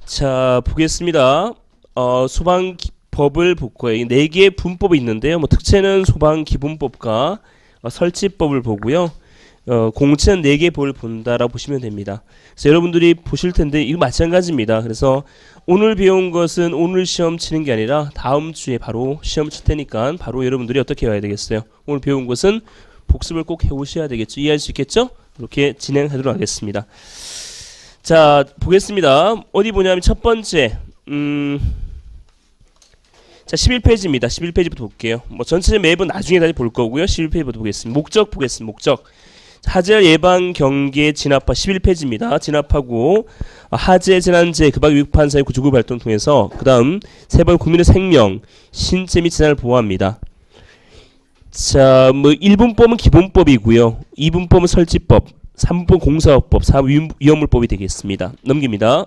자, 보겠습니다. 소방법을 볼 거예요. 4개의 분법이 있는데요. 특채는 소방기본법과 설치법을 보고요. 공채는 4개의 법을 본다라고 보시면 됩니다. 그래서 여러분들이 보실 텐데 이거 마찬가지입니다. 그래서 오늘 배운 것은 오늘 시험 치는 게 아니라 다음 주에 바로 시험 칠 테니까 바로 여러분들이 어떻게 해야 되겠어요? 오늘 배운 것은 복습을 꼭 해오셔야 되겠죠. 이해할 수 있겠죠? 이렇게 진행하도록 하겠습니다. 자, 보겠습니다. 어디 보냐면 첫 번째 자, 11페이지입니다. 11페이지부터 볼게요. 전체 맵은 나중에 다시 볼 거고요. 11페이지부터 보겠습니다. 목적 보겠습니다. 목적. 하재 예방 경계 진압화 11페이지입니다. 진압하고 하재 재난재 급박 위급한 사회 구조구 발동 통해서 그다음 세 번 국민의 생명, 신체 및 재산을 보호합니다. 자, 1분법은 기본법이고요. 2분법은 설치법, 3분 공사업법, 4분 위험물법이 되겠습니다. 넘깁니다.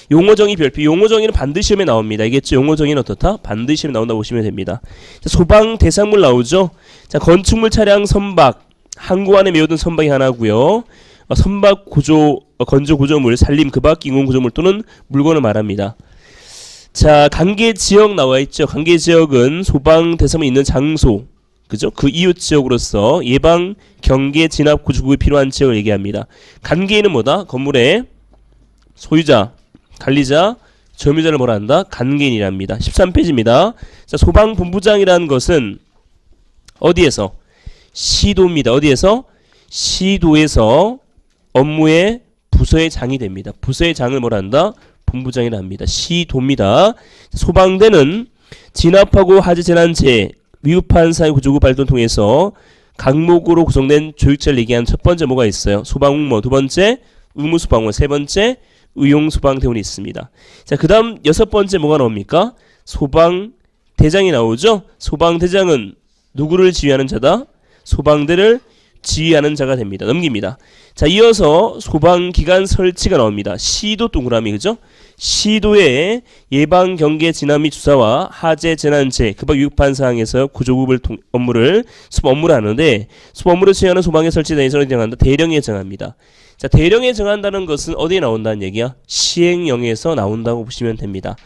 용어정의 별표. 용어정의는 반드시 시험에 나옵니다. 알겠죠? 용어정의는 어떻다? 반드시 시험에 나온다고 보시면 됩니다. 자, 소방 대상물 나오죠? 자, 건축물 차량 선박, 항구 안에 메워둔 선박이 하나고요. 선박 구조, 건조 구조물, 산림, 그밖 인공 구조물 또는 물건을 말합니다. 자, 관계 지역 나와 있죠? 관계 지역은 소방 대상물이 있는 장소, 그죠? 그 이웃 지역으로서 예방, 경계, 진압, 구조구에 필요한 지역을 얘기합니다. 관계인은 뭐다? 건물의 소유자, 관리자, 점유자를 뭐라 한다? 관계인이랍니다. 13페이지입니다. 자, 소방본부장이라는 것은 어디에서? 시도입니다. 어디에서? 시도에서 업무의 부서의 장이 됩니다. 부서의 장을 뭐라 한다? 본부장이라 합니다. 시도입니다. 소방대는 진압하고 하재 재난재 위급한 사회 구조구 발동 통해서 강목으로 구성된 조직체를 얘기하는 첫 번째 뭐가 있어요? 소방공무원, 두 번째 의무소방원, 세 번째 의용소방대원이 있습니다. 자, 그 다음 6번째 뭐가 나옵니까? 소방대장이 나오죠? 소방대장은 누구를 지휘하는 자다? 소방대를 지휘하는 자가 됩니다. 넘깁니다. 자, 이어서 소방기관 설치가 나옵니다. 시도 동그라미, 그죠? 시도의 예방, 경계, 진압 및 주사와 하재, 재난재, 급박 위급한 사항에서 구조구 업무를 소방업무를 하는데 소방업무를 수행하는 소방의 설치에 대해서 정한다. 대령에 정합니다. 자, 대령에 정한다는 것은 어디에 나온다는 얘기야? 시행령에서 나온다고 보시면 됩니다.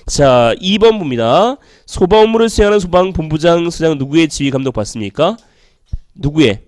자, 2번 봅니다. 소방 업무를 수행하는 소방본부장, 수장 누구의 지휘 감독 받습니까? 누구의?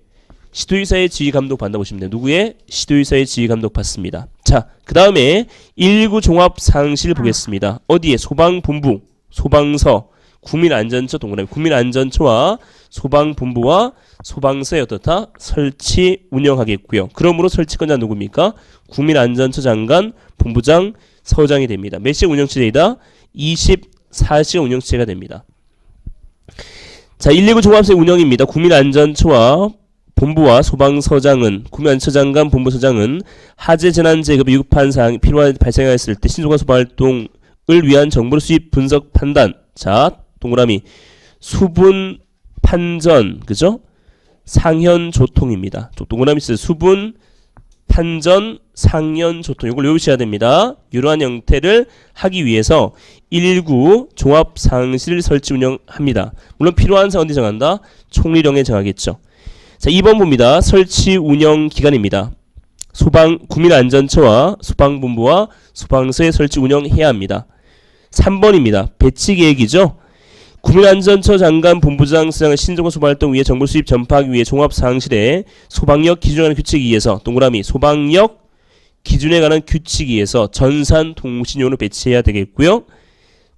시도의사의 지휘 감독 받는다고 보시면 돼요. 누구의? 시도의사의 지휘 감독 받습니다. 자, 그 다음에 119 종합상실 보겠습니다. 어디에? 소방본부, 소방서, 국민안전처 동그라미. 국민안전처와 소방본부와 소방서에 어떻다? 설치 운영하겠고요. 그러므로 설치권자 누굽니까? 국민안전처 장관, 본부장, 서장이 됩니다. 몇 시간 운영체제이다? 24시간 운영체제가 됩니다. 자, 119 종합세 운영입니다. 국민안전처와 본부와 소방서장은, 국민안전처장관, 본부서장은 하재, 재난재, 위급한 사항이 발생하였을 때 신속한 소방활동을 위한 정보를 수집, 분석, 판단. 자, 동그라미. 수분, 판전, 그죠? 상현, 조통입니다. 동그라미 쓰세요. 수분, 판전, 상현, 조통. 이걸 외우셔야 됩니다. 이러한 형태를 하기 위해서 119 종합상실 설치 운영합니다. 물론 필요한 사항 어디 정한다? 총리령에 정하겠죠. 자, 2번 봅니다. 설치 운영 기간입니다. 국민안전처와 소방본부와 소방서에 설치 운영해야 합니다. 3번입니다. 배치 계획이죠. 국민안전처 장관, 본부장, 수장은 신속한 소방활동 위해 정보 수집 전파하기 위해 종합상실에 소방력 기준에 관한 규칙에 의해서 동그라미 소방력 기준에 관한 규칙에 의해서 전산 통신용으로 배치해야 되겠고요.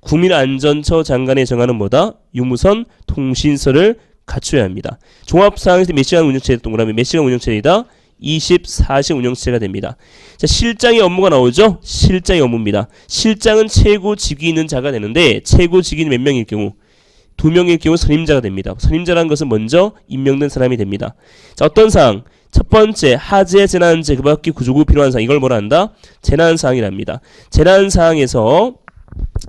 국민안전처 장관에 정하는 뭐다? 유무선 통신서를 갖춰야 합니다. 종합상실에 몇 시간 운영체제 동그라미 몇 시간 운영체제이다? 24시간 운영체제가 됩니다. 자, 실장의 업무가 나오죠? 실장의 업무입니다. 실장은 최고 직위 있는 자가 되는데 최고 직위는 몇 명일 경우? 2명일 경우 선임자가 됩니다. 선임자라는 것은 먼저 임명된 사람이 됩니다. 자, 어떤 사항? 첫 번째, 하재, 재난재, 그 밖에 구조구 필요한 사항. 이걸 뭐라 한다? 재난사항이랍니다. 재난사항에서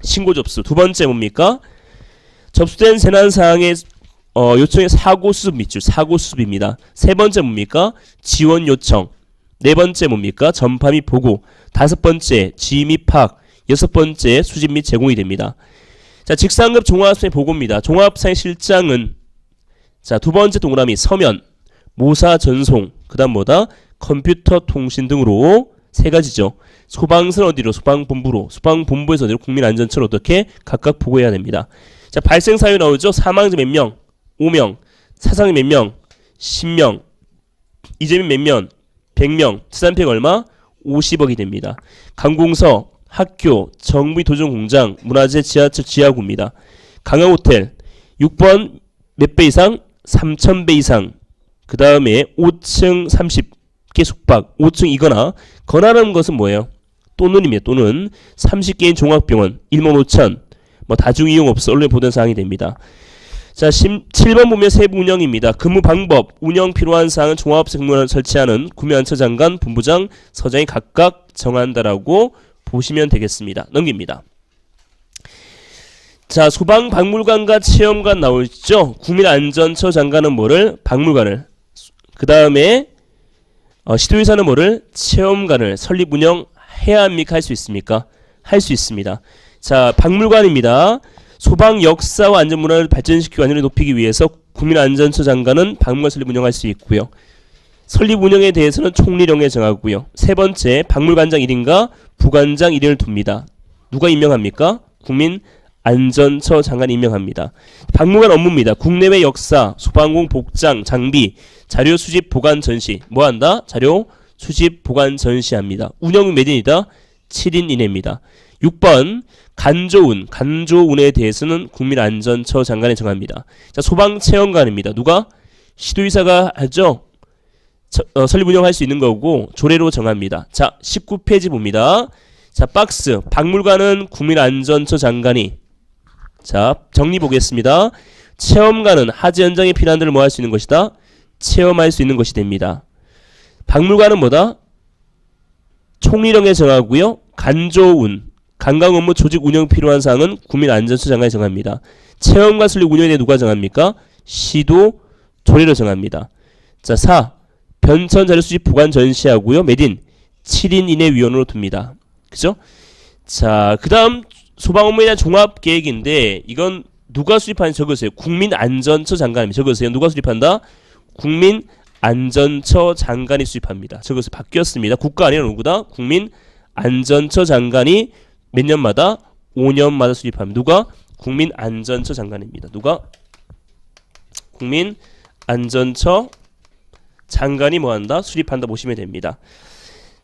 신고 접수. 두 번째 뭡니까? 접수된 재난사항의 요청의 사고 수습 밑줄, 사고 수습입니다. 세 번째 뭡니까? 지원 요청. 네 번째 뭡니까? 전파 및 보고. 다섯 번째 지휘 및 파악. 여섯 번째 수집 및 제공이 됩니다. 자, 직상급 종합사회 보고입니다. 종합사회 실장은 자, 두 번째 동그라미 서면, 모사 전송, 그 다음 뭐다? 컴퓨터 통신 등으로 세 가지죠. 소방서는 어디로? 소방본부로. 소방본부에서 어디로? 국민안전처로 어떻게 각각 보고해야 됩니다. 자, 발생 사유 나오죠. 사망자 몇 명? 5명. 사상자 몇 명? 10명. 이재민 몇 명? 100명. 재산피해가 얼마? 50억이 됩니다. 관공서, 학교, 정부 도전공장, 문화재, 지하철, 지하구입니다. 강화호텔 6번 몇 배 이상? 3,000배 이상. 그 다음에 5층 30개 숙박, 5층이거나 거나라는 것은 뭐예요? 또는입니다. 또는 30개인 종합병원 15,000 뭐 다중이용 없어 언론에 보던 사항이 됩니다. 자, 7번 보면 세부 운영입니다. 근무 방법, 운영 필요한 사항은 종합sek무를 설치하는 구민안전처장관, 본부장, 서장이 각각 정한다라고 보시면 되겠습니다. 넘깁니다. 자, 소방박물관과 체험관 나오죠. 국민안전처 장관은 뭐를? 박물관을. 그 다음에 시도의사는 뭐를? 체험관을 설립 운영해야 합니까? 할 수 있습니까? 할 수 있습니다. 자, 박물관입니다. 소방 역사와 안전문화를 발전시키고 안전을 높이기 위해서 국민안전처 장관은 박물관 설립 운영할 수 있고요. 설립 운영에 대해서는 총리령에 정하고요. 세 번째, 박물관장 1인과 부관장 1인을 둡니다. 누가 임명합니까? 국민안전처 장관이 임명합니다. 박물관 업무입니다. 국내외 역사, 소방공 복장, 장비, 자료 수집, 보관, 전시. 뭐한다? 자료 수집, 보관, 전시합니다. 운영 몇 인이다? 7인 이내입니다. 6번 간조운에 대해서는 국민안전처 장관이 정합니다. 자, 소방체험관입니다. 누가? 시도의사가 하죠. 설립 운영할 수 있는 거고 조례로 정합니다. 자, 19페이지 봅니다. 자, 박스 박물관은 국민안전처 장관이. 자, 정리 보겠습니다. 체험관은 하재 현장에 필요한 데를 뭐 할 수 있는 것이다? 체험할 수 있는 것이 됩니다. 박물관은 뭐다? 총리령에 정하고요. 간조운 관광 업무 조직 운영 필요한 사항은 국민안전처 장관이 정합니다. 체험관 설립 운영에 대해 누가 정합니까? 시도 조례로 정합니다. 자, 4. 변천 자료 수집 보관 전시하고요. 몇인? 7인 이내 위원으로 둡니다. 그죠? 자, 그 다음 소방 업무에 대한 종합 계획인데 이건 누가 수립하는지 적으세요. 국민안전처 장관입니다. 적으세요. 누가 수립한다? 국민안전처 장관이 수립합니다. 적으세요. 바뀌었습니다. 국가 아니라 누구다? 국민안전처 장관이 몇 년마다? 5년마다 수립합니다. 누가? 국민안전처 장관입니다. 누가? 국민안전처 장관이 뭐한다? 수립한다 보시면 됩니다.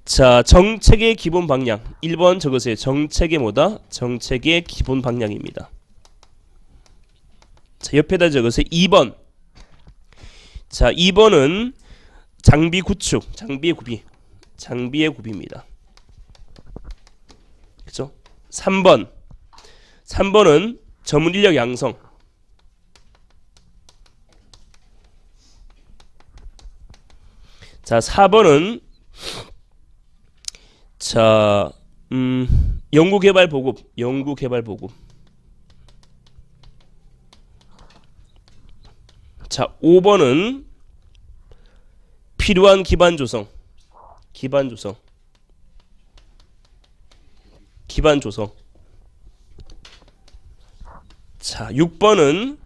자, 정책의 기본 방향 1번 적으세요. 정책의 뭐다? 정책의 기본 방향입니다. 자, 옆에다 적으세요. 2번. 자, 2번은 장비 구축, 장비의 구비입니다. 그죠? 3번은 전문 인력 양성. 자, 4번은 자, 연구개발 보급. 자, 5번은 필요한 기반 조성. 자, 6번은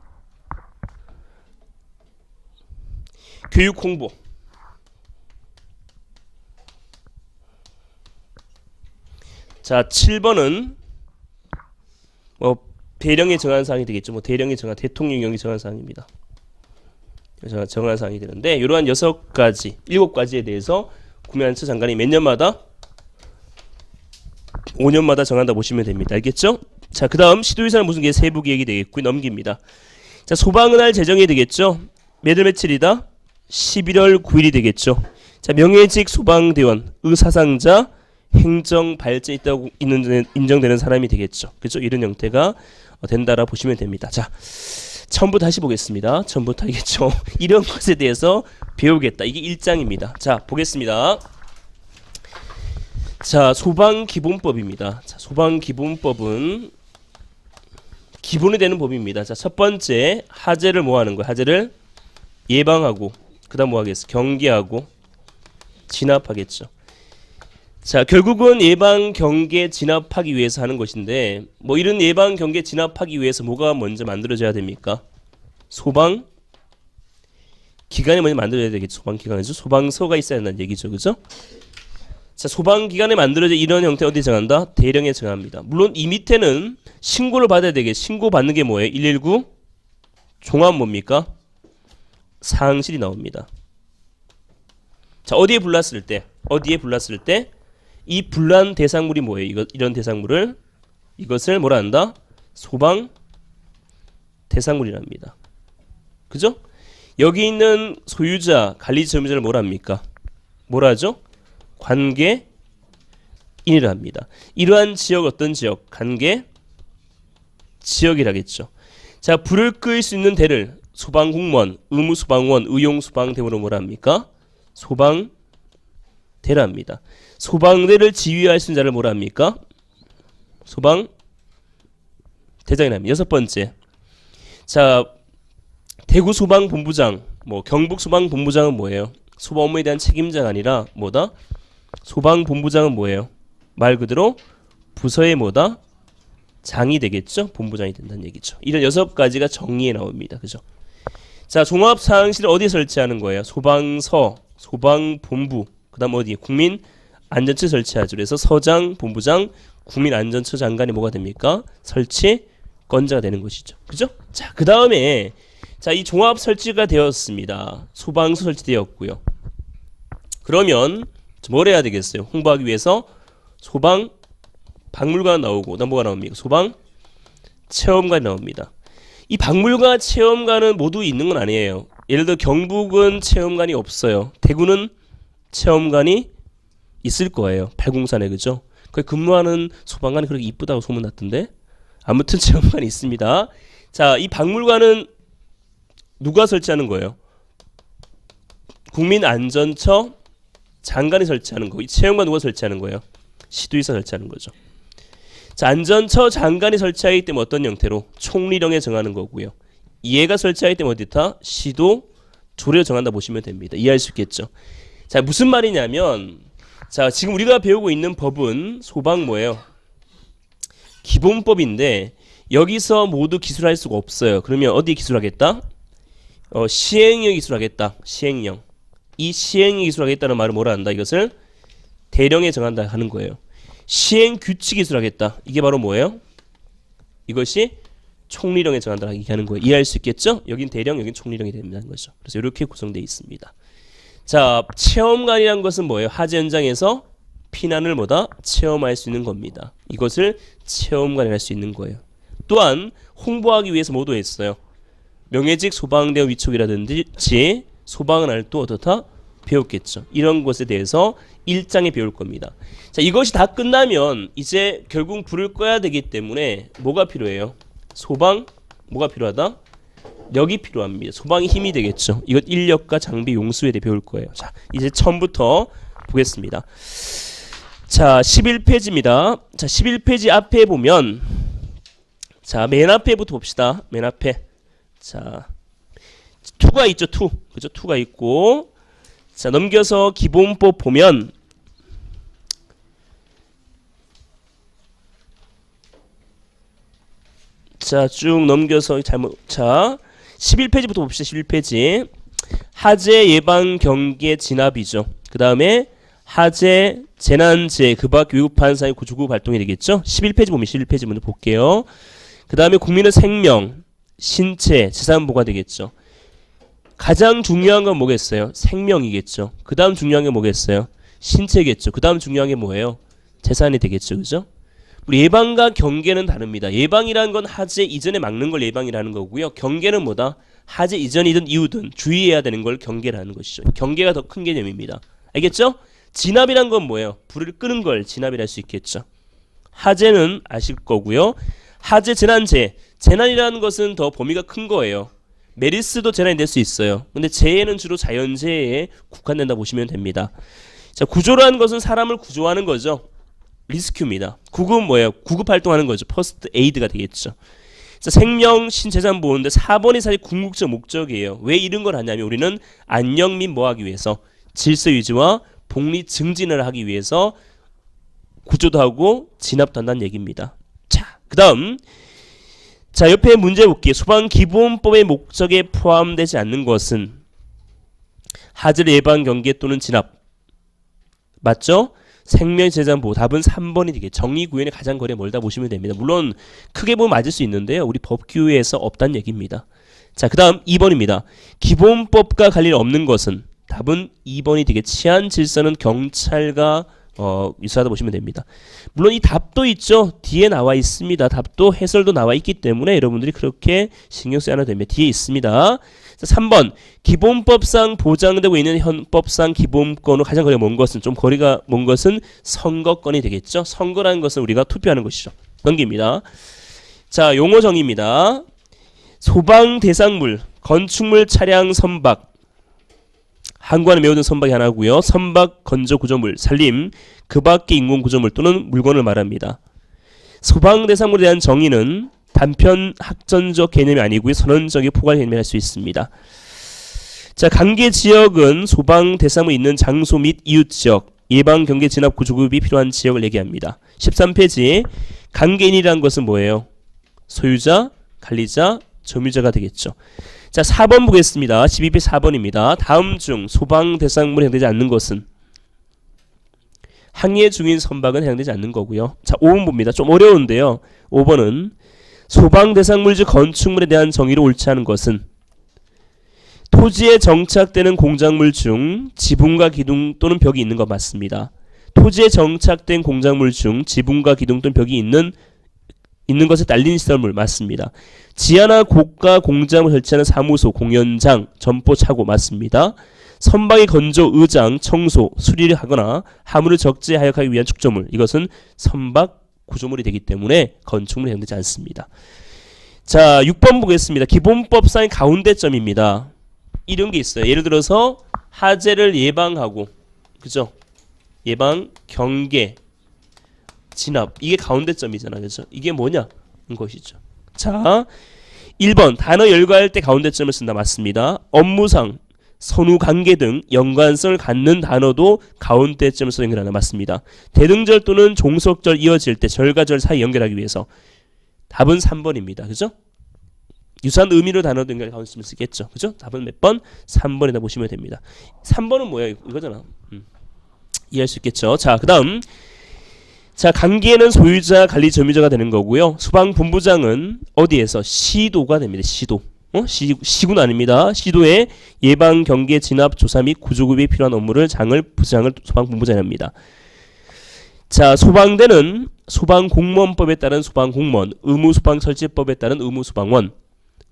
교육 홍보. 자, 7번은 뭐 대령에 정한 사항이 되겠죠. 뭐 대령에 정한 대통령령이 정한 사항입니다. 정한 사항이 되는데 이러한 6가지, 7가지에 대해서 국민안전처 장관이 몇 년마다? 5년마다 정한다 보시면 됩니다. 알겠죠? 자, 그 다음 시도의사는 무슨 계획? 세부 계획이 되겠고요. 넘깁니다. 자, 소방은할 제정이 되겠죠. 몇월 며칠이다? 11월 9일이 되겠죠. 자, 명예직 소방대원, 의사상자, 행정 발전 있다고 인정되는 사람이 되겠죠. 그렇죠? 이런 형태가 된다라 보시면 됩니다. 자, 처음부터 다시 보겠습니다. 처음부터 알겠죠? 이런 것에 대해서 배우겠다. 이게 1장입니다. 자, 보겠습니다. 자, 소방기본법입니다. 자, 소방기본법은 기본이 되는 법입니다. 자, 첫 번째 하재를 뭐 하는 거예요? 하재를 예방하고 그 다음 뭐 하겠어? 경계하고 진압하겠죠. 자, 결국은 예방, 경계, 진압하기 위해서 하는 것인데 뭐 이런 예방, 경계, 진압하기 위해서 뭐가 먼저 만들어져야 됩니까? 소방 기관이 먼저 만들어야 되겠죠. 소방 기관에서 소방서가 있어야 한다는 얘기죠. 그죠? 자, 소방기관에 만들어져 이런 형태 어디에 정한다? 대령에 정합니다. 물론 이 밑에는 신고를 받아야 되게 신고 받는 게 뭐예요? 119 종합 뭡니까? 상황실이 나옵니다. 자, 어디에 불났을 때 이 불난 대상물이 뭐예요? 이런 대상물을 이것을 뭐라 한다? 소방 대상물이랍니다. 그죠? 여기 있는 소유자, 관리자, 점유자를 뭐라 합니까? 뭐라 하죠? 관계인이라 합니다. 이러한 지역 어떤 지역? 관계 지역이라겠죠. 자, 불을 끌 수 있는 대를 소방공무원, 의무소방원, 의용소방대원으로 뭐라 합니까? 소방대라 합니다. 소방대를 지휘할 수 있는 자를 뭐라 합니까? 소방대장이라 합니다. 여섯 번째. 자, 대구소방본부장, 경북소방본부장은 뭐예요? 소방 업무에 대한 책임자가 아니라 뭐다? 소방본부장은 뭐예요? 말 그대로 부서의 뭐다? 장이 되겠죠? 본부장이 된다는 얘기죠. 이런 여섯 가지가 정리에 나옵니다. 그죠? 자, 종합상황실을 어디에 설치하는 거예요? 소방서, 소방본부, 그 다음 어디? 국민안전처 설치하죠. 그래서 서장, 본부장, 국민안전처 장관이 뭐가 됩니까? 설치권자가 되는 것이죠. 그죠? 자, 그 다음에 자, 이 종합 설치가 되었습니다. 소방서 설치되었고요. 그러면 뭘 해야 되겠어요? 홍보하기 위해서 소방 박물관 나오고 뭐가 나옵니까? 소방 체험관이 나옵니다. 이 박물관 체험관은 모두 있는 건 아니에요. 예를 들어 경북은 체험관이 없어요. 대구는 체험관이 있을 거예요. 팔공산에. 그죠? 거기 근무하는 소방관이 그렇게 이쁘다고 소문났던데. 아무튼 체험관이 있습니다. 자, 이 박물관은 누가 설치하는 거예요? 국민안전처 장관이 설치하는 거고, 이 체험관 누가 설치하는 거예요? 시도지사 설치하는 거죠. 자, 안전처 장관이 설치하기 때문에 어떤 형태로? 총리령에 정하는 거고요. 얘가 설치하기 때문에 어디다? 시도 조례로 정한다 보시면 됩니다. 이해할 수 있겠죠? 자, 무슨 말이냐면, 자, 지금 우리가 배우고 있는 법은 소방 뭐예요? 기본법인데 여기서 모두 기술할 수가 없어요. 그러면 어디 기술하겠다? 시행령 기술하겠다. 시행령. 이 시행령 기술하겠다는 말은 뭐라 한다? 이것을 대령에 정한다 하는 거예요. 시행 규칙 기술하겠다. 이게 바로 뭐예요? 이것이 총리령에 정한다 얘기하는 거예요. 이해할 수 있겠죠? 여긴 대령, 여긴 총리령이 된다는 거죠. 그래서 이렇게 구성되어 있습니다. 자, 체험관이란 것은 뭐예요? 화재 현장에서 피난을 뭐다? 체험할 수 있는 겁니다. 이것을 체험관이라 할 수 있는 거예요. 또한 홍보하기 위해서 뭐도 했어요? 명예직 소방대원 위촉이라든지 소방은 알도 어떻다? 배웠겠죠. 이런 것에 대해서 1장에 배울 겁니다. 자, 이것이 다 끝나면 이제 결국 불을 꺼야 되기 때문에 뭐가 필요해요? 소방 뭐가 필요하다? 력이 필요합니다. 소방이 힘이 되겠죠. 이것 인력과 장비 용수에 대해 배울 거예요. 자, 이제 처음부터 보겠습니다. 자, 11페이지입니다. 자, 11페이지 앞에 보면 자, 맨 앞에부터 봅시다. 맨 앞에. 자, 2가 있죠. 2. 그죠? 2가 있고. 자, 넘겨서 기본법 보면 자, 쭉 넘겨서 자, 11페이지부터 봅시다. 11페이지. 화재 예방 경계 진압이죠. 그 다음에 화재, 재난재, 급박, 교육, 판사의 구조구 활동이 되겠죠. 11페이지 보면 11페이지 먼저 볼게요. 그 다음에 국민의 생명, 신체, 재산 보호가 되겠죠. 가장 중요한 건 뭐겠어요? 생명이겠죠. 그 다음 중요한 게 뭐겠어요? 신체겠죠. 그 다음 중요한 게 뭐예요? 재산이 되겠죠. 그죠? 우리 예방과 경계는 다릅니다. 예방이라는 건 화재 이전에 막는 걸 예방이라는 거고요. 경계는 뭐다? 화재 이전이든 이후든 주의해야 되는 걸 경계라는 것이죠. 경계가 더 큰 개념입니다. 알겠죠? 진압이란 건 뭐예요? 불을 끄는 걸 진압이라 할 수 있겠죠. 화재는 아실 거고요. 화재, 재난재. 재난이라는 것은 더 범위가 큰 거예요. 메르스도 재난이 될 수 있어요. 근데 재해는 주로 자연재해에 국한된다 보시면 됩니다. 자, 구조라는 것은 사람을 구조하는 거죠. 리스큐입니다. 구급은 뭐예요? 구급 활동하는 거죠. 퍼스트 에이드가 되겠죠. 자, 생명, 신재산 보호인데 4번이 사실 궁극적 목적이에요. 왜 이런 걸 하냐면 우리는 안녕 및 뭐 하기 위해서 질서 유지와 복리 증진을 하기 위해서 구조도 하고 진압도 한다는 얘기입니다. 자, 그 다음 자, 옆에 문제 볼게요. 소방기본법의 목적에 포함되지 않는 것은 화재 예방 경계 또는 진압 맞죠? 생명 재산 보호. 답은 3번이 되겠죠. 정의 구현에 가장 거리가 멀다 보시면 됩니다. 물론 크게 보면 맞을 수 있는데요. 우리 법규에서 없다는 얘기입니다. 자, 그 다음 2번입니다. 기본법과 관련 없는 것은 답은 2번이 되게 치안 질서는 경찰과 유사하다 보시면 됩니다. 물론 이 답도 있죠. 뒤에 나와 있습니다. 답도 해설도 나와 있기 때문에 여러분들이 그렇게 신경 쓰지 않아도 됩니다. 뒤에 있습니다. 자, 3번 기본법상 보장되고 있는 헌법상 기본권으로 가장 거리가 먼 것은 좀 거리가 먼 것은 선거권이 되겠죠. 선거라는 것은 우리가 투표하는 것이죠. 넘깁니다. 자, 용어 정의입니다. 소방 대상물, 건축물, 차량, 선박. 항구안에 메워둔 선박이 하나고요. 선박, 건조 구조물, 살림, 그 밖의 인공 구조물 또는 물건을 말합니다. 소방 대상물에 대한 정의는 단편 학전적 개념이 아니고요. 선언적인 포괄 개념이 할 수 있습니다. 자, 관계 지역은 소방 대상물이 있는 장소 및 이웃 지역, 예방 경계 진압 구조급이 필요한 지역을 얘기합니다. 13페이지 관계인이라는 것은 뭐예요? 소유자, 관리자, 점유자가 되겠죠. 자, 4번 보겠습니다. 12페이지 4번입니다. 다음 중 소방 대상물에 해당되지 않는 것은 항해 중인 선박은 해당되지 않는 거고요. 자, 5번 봅니다. 좀 어려운데요. 5번은 소방 대상물 즉 건축물에 대한 정의로 옳지 않은 것은 토지에 정착되는 공작물 중 지붕과 기둥 또는 벽이 있는 것 맞습니다. 토지에 정착된 공작물 중 지붕과 기둥 또는 벽이 있는 것에 딸린 시설물 맞습니다. 지하나 고가 공작물 설치하는 사무소, 공연장, 점포, 차고 맞습니다. 선박의 건조, 의장, 청소, 수리를 하거나 화물을 적재 하역하기 위한 축조물 이것은 선박 구조물이 되기 때문에 건축물에 해당되지 않습니다. 자, 6번 보겠습니다. 기본법상의 가운데점입니다. 이런 게 있어요. 예를 들어서 하재를 예방하고, 그죠? 예방, 경계, 진압. 이게 가운데점이잖아. 그죠? 이게 뭐냐? 것이죠. 자, 1번 단어 열거할 때 가운데점을 쓴다. 맞습니다. 업무상, 선후 관계 등 연관성을 갖는 단어도 가운데점을 써 연결하나. 맞습니다. 대등절 또는 종속절 이어질 때 절과 절 사이 연결하기 위해서 답은 3번입니다. 그죠? 유사한 의미로 단어도 연결 가운데점을 쓰겠죠. 그죠? 답은 몇 번? 3번이다 보시면 됩니다. 3번은 뭐야? 이거잖아. 이해할 수 있겠죠. 자, 그 다음 자, 관계는 소유자, 관리, 점유자가 되는 거고요. 소방본부장은 어디에서? 시도가 됩니다. 시도. 시군 아닙니다. 시도에 예방, 경계, 진압, 조사 및 구조급이 필요한 업무를 부장을 소방본부장이 합니다. 자, 소방대는 소방공무원법에 따른 소방공무원, 의무소방설치법에 따른 의무소방원,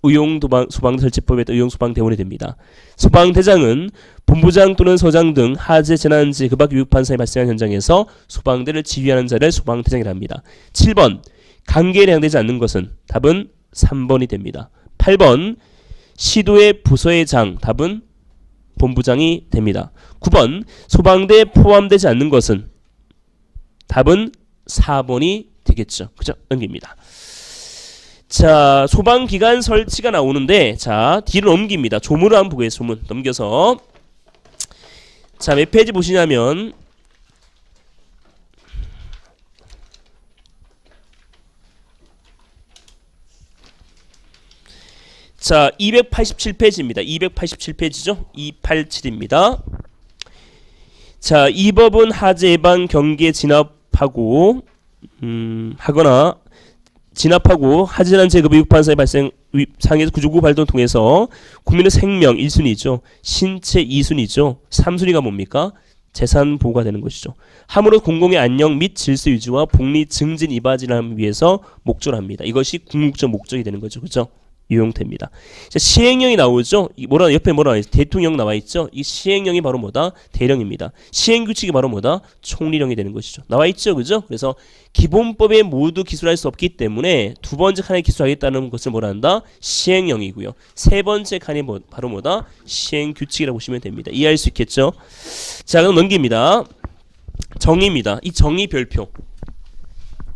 의용소방설치법에 따른 의용소방대원이 됩니다. 소방대장은 본부장 또는 서장 등 하재, 재난지, 그 밖 위급 환상이 발생한 현장에서 소방대를 지휘하는 자를 소방대장이라 합니다. 7번 관계에 해당되지 않는 것은 답은 3번이 됩니다. 8번 시도의 부서의 장 답은 본부장이 됩니다. 9번 소방대에 포함되지 않는 것은 답은 4번이 되겠죠. 그죠? 넘깁니다. 자, 소방기관 설치가 나오는데 자, 뒤로 넘깁니다. 조문을 한번 보겠습니다. 조문 넘겨서 자, 몇 페이지 보시냐면 자, 287페이지입니다. 287페이지죠. 287입니다. 자, 이 법은 하재 예방 경계 진압하고 하거나 진압하고 하재난 제급 위급환사의 발생 상해에서 구조구 발동을 통해서 국민의 생명 1순위죠. 신체 2순위죠. 3순위가 뭡니까? 재산 보호가 되는 것이죠. 함으로 공공의 안녕 및 질서 유지와 복리 증진 이바지를 위해서 목적을 합니다. 이것이 궁극적 목적이 되는 거죠. 그죠? 유용태입니다. 자, 시행령이 나오죠. 뭐라 옆에 뭐라 있죠? 대통령 나와 있죠. 이 시행령이 바로 뭐다? 대령입니다. 시행규칙이 바로 뭐다? 총리령이 되는 것이죠. 나와 있죠, 그죠? 그래서 기본법에 모두 기술할 수 없기 때문에 두 번째 칸에 기술하겠다는 것을 뭐라 한다? 시행령이고요. 세 번째 칸이 바로 뭐다? 시행규칙이라고 보시면 됩니다. 이해할 수 있겠죠? 자, 그럼 넘깁니다. 정의입니다. 이 정의 별표.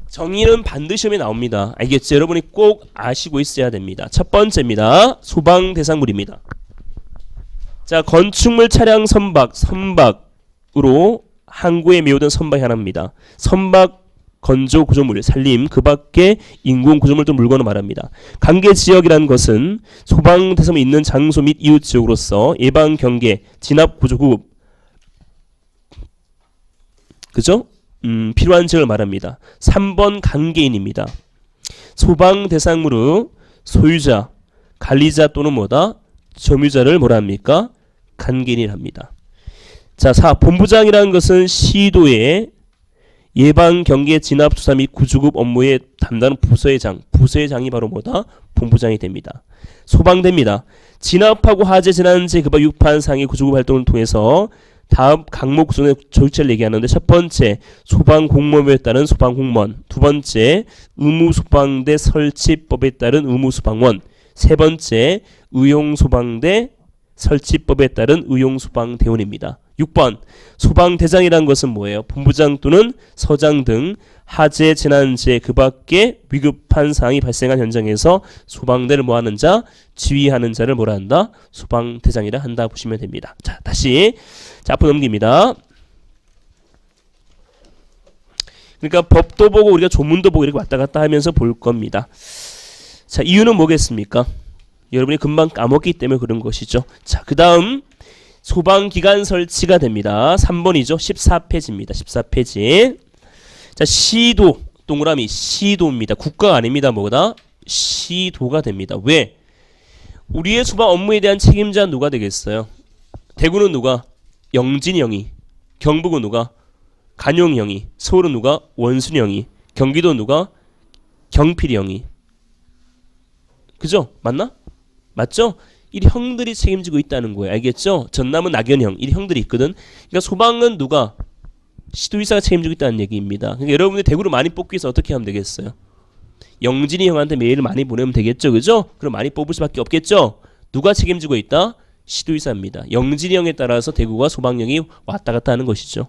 정의는 반드시 시험에 나옵니다. 알겠죠? 여러분이 꼭 아시고 있어야 됩니다. 첫 번째입니다. 소방 대상물입니다. 자, 건축물, 차량, 선박으로 항구에 메워둔 선박이 하나입니다. 선박, 건조 구조물, 살림, 그 밖에 인공 구조물 또 물건을 말합니다. 관계 지역이라는 것은 소방 대상물이 있는 장소 및 이웃 지역으로서 예방, 경계, 진압, 구조, 구급 그죠? 필요한 지역을 말합니다. 3번 관계인입니다. 소방 대상물의 소유자, 관리자 또는 뭐다? 점유자를 뭐라 합니까? 관계인이랍니다. 자, 4. 본부장이라는 것은 시도의 예방, 경계, 진압, 조사 및 구조급 업무에 담당하는 부서의장, 부서의장이 바로 뭐다? 본부장이 됩니다. 소방대입니다. 진압하고 화재, 재난재, 급박, 유판, 상해, 구조급 활동을 통해서 다음 강목 구성의 조직체를 얘기하는데, 첫 번째 소방 공무원에 따른 소방 공무원, 두 번째 의무 소방대 설치법에 따른 의무 소방원, 세 번째 의용 소방대 설치법에 따른 의용 소방대원입니다. 6번 소방대장이란 것은 뭐예요? 본부장 또는 서장 등 화재, 재난재, 그 밖에 위급한 사항이 발생한 현장에서 소방대를 뭐하는 자? 지휘하는 자를 뭐라 한다? 소방대장이라 한다 보시면 됩니다. 자, 다시 자, 앞으로 넘깁니다. 그러니까 법도 보고 우리가 조문도 보고 이렇게 왔다 갔다 하면서 볼 겁니다. 자, 이유는 뭐겠습니까? 여러분이 금방 까먹기 때문에 그런 것이죠. 자, 그 다음 소방기관 설치가 됩니다. 3번이죠. 14페이지입니다. 14페이지. 자, 시도, 동그라미 시도입니다. 국가가 아닙니다. 뭐다? 시도가 됩니다. 왜? 우리의 소방 업무에 대한 책임자는 누가 되겠어요? 대구는 누가? 영진이 형이. 경북은 누가? 간용 형이. 서울은 누가? 원순이 형이. 경기도는 누가? 경필이 형이. 그죠? 맞나? 맞죠? 이 형들이 책임지고 있다는 거예요. 알겠죠? 전남은 낙연형. 이 형들이 있거든. 그러니까 소방은 누가? 시도지사가 책임지고 있다는 얘기입니다. 그러니까 여러분들 대구를 많이 뽑기 위해서 어떻게 하면 되겠어요? 영진이 형한테 메일을 많이 보내면 되겠죠. 그죠? 그럼 많이 뽑을 수밖에 없겠죠? 누가 책임지고 있다? 시도지사입니다. 영진이 형에 따라서 대구가 소방령이 왔다 갔다 하는 것이죠.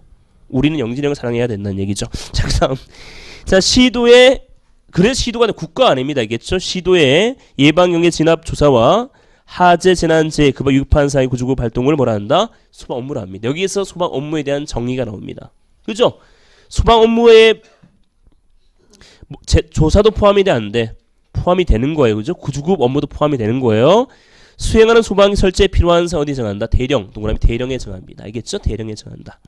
우리는 영진이 형을 사랑해야 된다는 얘기죠. 자, 그 다음. 자, 시도의, 그래서 시도가 국가 아닙니다. 알겠죠? 시도의 예방, 경계, 진압, 조사와 화재, 재난재, 급박, 위급한 사회, 구조급 활동을 뭐라 한다? 소방 업무라 합니다. 여기에서 소방 업무에 대한 정의가 나옵니다. 그죠? 소방 업무에 조사도 포함이 돼, 안 돼? 포함이 되는 거예요. 그죠? 구조급 업무도 포함이 되는 거예요. 수행하는 소방 설치에 필요한 사항 어디 정한다? 대령, 동그라미 대령에 정합니다. 알겠죠? 대령에 정한다.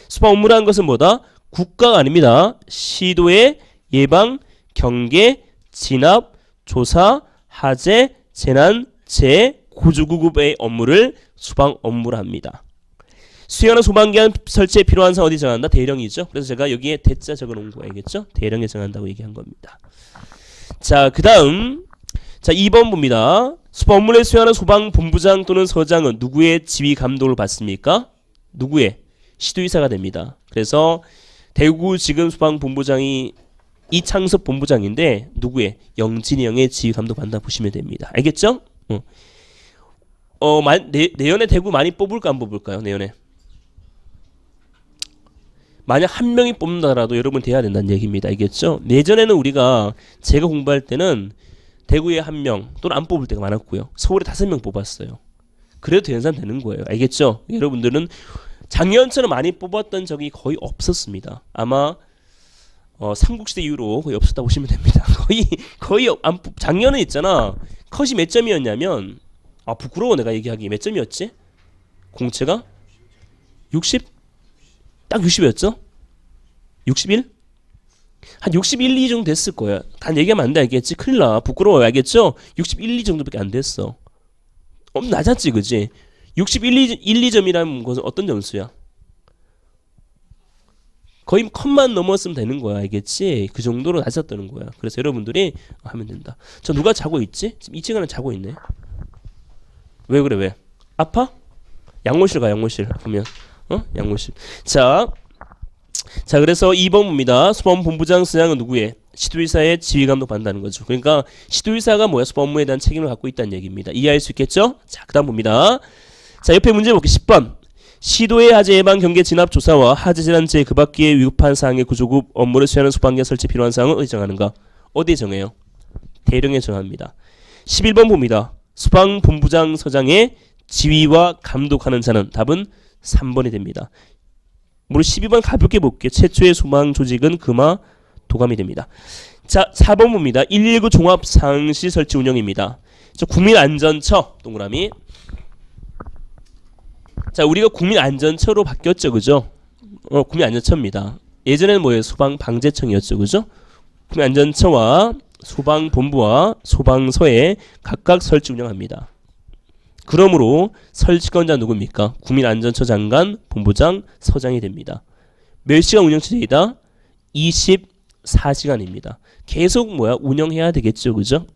소방 업무라는 것은 뭐다? 국가가 아닙니다. 시도의 예방, 경계, 진압, 조사, 화재, 재난, 재, 구조구급의 업무를 소방 업무라 합니다. 수행하는 소방기관 설치에 필요한 사항 어디 정한다? 대령이죠. 그래서 제가 여기에 대자 적어놓은 거 알겠죠? 대령에 정한다고 얘기한 겁니다. 자, 그 다음 자, 2번 봅니다. 소방 업무를 수행하는 소방본부장 또는 서장은 누구의 지휘 감독을 받습니까? 누구의? 시도지사가 됩니다. 그래서 대구 지금 소방본부장이 이창섭 본부장인데 누구의? 영진이 형의 지휘 감독 받는다 보시면 됩니다. 알겠죠? 내년에 대구 많이 뽑을까 안 뽑을까요? 내년에 만약 한 명이 뽑는다라도 여러분 돼야 된다는 얘기입니다. 알겠죠? 예전에는 우리가 제가 공부할 때는 대구에 한 명 또는 안 뽑을 때가 많았고요. 서울에 5명 뽑았어요. 그래도 되는 사람 되는 거예요. 알겠죠? 여러분들은 작년처럼 많이 뽑았던 적이 거의 없었습니다. 아마 삼국시대 이후로 거의 없었다고 보시면 됩니다. 거의 안 작년에 있잖아. 컷이 몇 점이었냐면 부끄러워 내가 얘기하기. 몇 점이었지? 공채가 60? 딱 60이었죠? 61? 한 61, 2 정도 됐을 거야. 단 얘기하면 안 돼. 알겠지? 큰일 나. 부끄러워요. 알겠죠? 61, 2 정도밖에 안 됐어. 낮았지 그지? 61, 2점이라는 것은 어떤 점수야? 거의 컷만 넘었으면 되는 거야. 알겠지? 그 정도로 낮았다는 거야. 그래서 여러분들이 하면 된다. 저 누가 자고 있지? 지금 2층 안에 자고 있네. 왜 그래 왜? 아파? 양호실 가. 양호실 보면 양호실. 자 그래서 2번 봅니다. 소방본부장 서장은 누구의? 시도지사의 지휘감독 받는다는 거죠. 그러니까 시도지사가 뭐야? 소방 업무에 대한 책임을 갖고 있다는 얘기입니다. 이해할 수 있겠죠? 자, 그 다음 봅니다. 자, 옆에 문제 볼게요. 10번. 시도의 화재 예방, 경계, 진압, 조사와 화재, 재난재, 그 밖의 위급한 사항의 구조급 업무를 수행하는 소방기관 설치 필요한 사항은 어디 정하는가? 어디에 정해요? 대령에 정합니다. 11번 봅니다. 소방본부장 서장의 지휘와 감독하는 자는 답은 3번이 됩니다. 우리 12번 가볍게 볼게요. 최초의 소방 조직은 금화 도감이 됩니다. 자, 4번 봅니다. 119 종합 상시 설치 운영입니다. 국민안전처 동그라미. 자, 우리가 국민안전처로 바뀌었죠, 그죠? 국민안전처입니다. 예전에는 뭐예요? 소방방재청이었죠. 그죠? 국민안전처와 소방본부와 소방서에 각각 설치 운영합니다. 그러므로 설치권자 누굽니까? 국민안전처 장관, 본부장, 서장이 됩니다. 몇 시간 운영체제이다? 24시간입니다. 계속 뭐야? 운영해야 되겠죠. 그죠?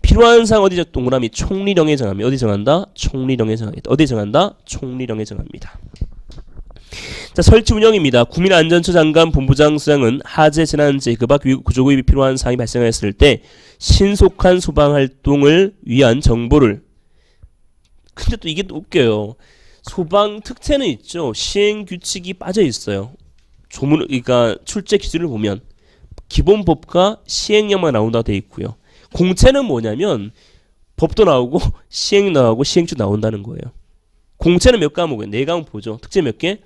필요한 사항 어디 동그라미 총리령에 정합니다. 어디 정한다? 총리령에 정하겠다. 어디 정한다? 총리령에 정합니다. 자, 설치 운영입니다. 국민안전처 장관, 본부장, 수장은 하재, 재난재, 급박, 구조구입이 필요한 사항이 발생했을 때 신속한 소방활동을 위한 정보를 근데 또 이게 또 웃겨요. 소방 특채는 있죠. 시행규칙이 빠져 있어요. 조문, 그러니까 출제 기준을 보면 기본법과 시행령만 나온다고 되어 있고요. 공채는 뭐냐면 법도 나오고 시행 나오고 시행주 나온다는 거예요. 공채는 몇 과목이에요? 4과목 보죠. 특채 몇 개?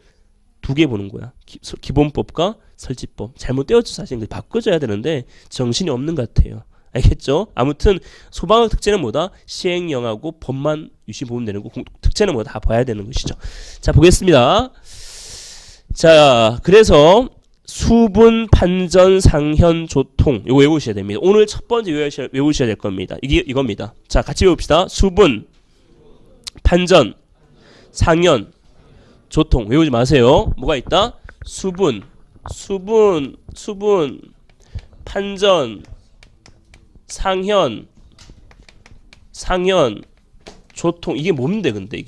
2개 보는 거야. 기본법과 설치법. 잘못 떼었죠. 사실 바꿔줘야 되는데 정신이 없는 것 같아요. 알겠죠? 아무튼 소방학 특채는 뭐다? 시행령하고 법만 유심 보면 되는 거고 특채는 뭐다? 다 봐야 되는 것이죠. 자, 보겠습니다. 자, 그래서 수분, 판전, 상현, 조통 이거 외우셔야 됩니다. 오늘 첫 번째 외우셔야 될 겁니다. 이겁니다. 자, 같이 외웁시다. 수분, 판전, 상현, 조통 외우지 마세요. 뭐가 있다? 수분, 판전, 상현, 조통. 이게 뭔데 근데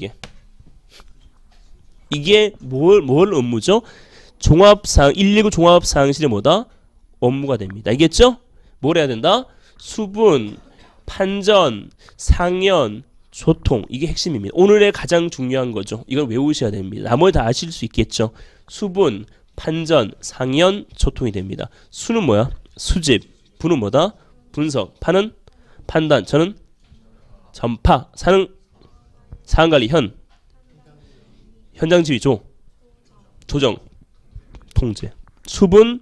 이게 뭘 업무죠? 종합상 119 종합상실의 뭐다? 업무가 됩니다. 알겠죠? 뭘 해야 된다? 수분, 판전, 상현, 조통. 이게 핵심입니다. 오늘의 가장 중요한 거죠. 이걸 외우셔야 됩니다. 나머지 다 아실 수 있겠죠. 수분, 판전, 상현, 조통이 됩니다. 수는 뭐야? 수집. 분은 뭐다? 분석. 파는 판단. 저는 전파. 사는 상황관리. 현장 지휘. 조정. 통제. 수분,